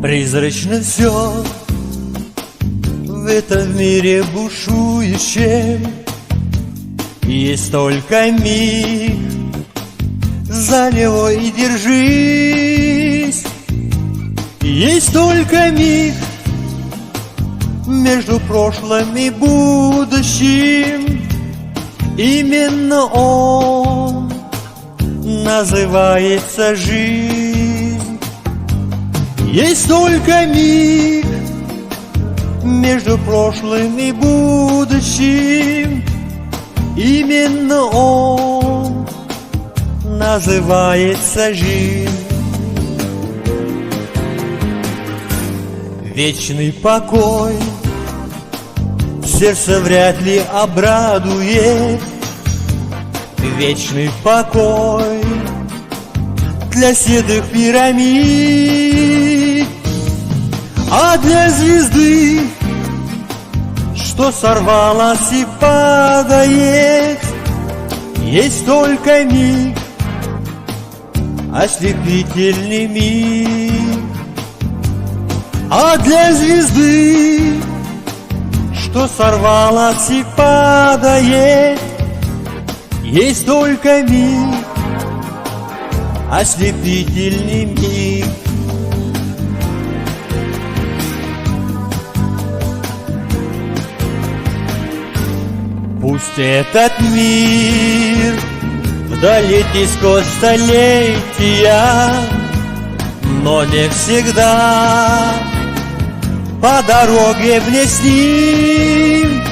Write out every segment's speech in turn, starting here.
Призрачно все в этом мире бушующем. Есть только миг, за него и держись. Есть только миг между прошлым и будущим. Именно он называется жизнь. Есть только миг между прошлым и будущим. Именно он называется жизнь. Вечный покой сердце вряд ли обрадует. Вечный покой для седых пирамид, а для звезды, что сорвалась и падает, есть только миг, ослепительный миг. А для звезды, что сорвалась и падает, есть только миг, ослепительный миг. Пусть этот мир вдаль летит сквозь столетия, но не всегда по дороге мне с ним.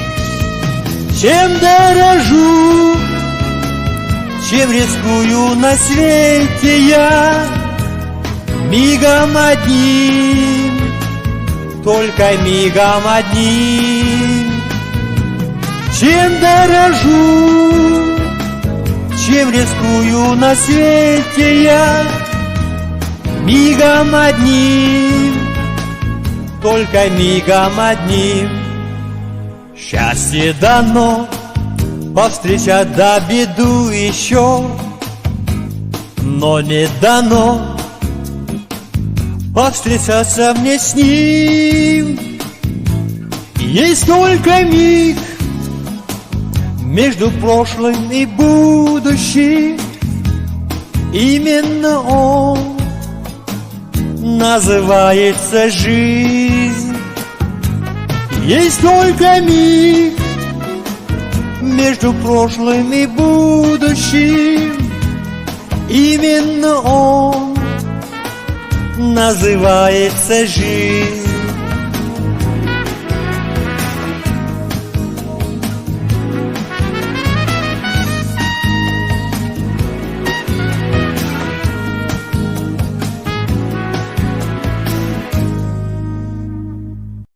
Чем дорожу, чем рискую на свете я, мигом одним, только мигом одним. Чем дорожу, чем рискую на свете я, мигом одним, только мигом одним. Счастье дано повстречать да беду еще, но не дано повстречаться мне с ним. Есть только миг между прошлым и будущим. Именно он называется жизнь. Есть только миг между прошлым и будущим. Именно он называется жизнь.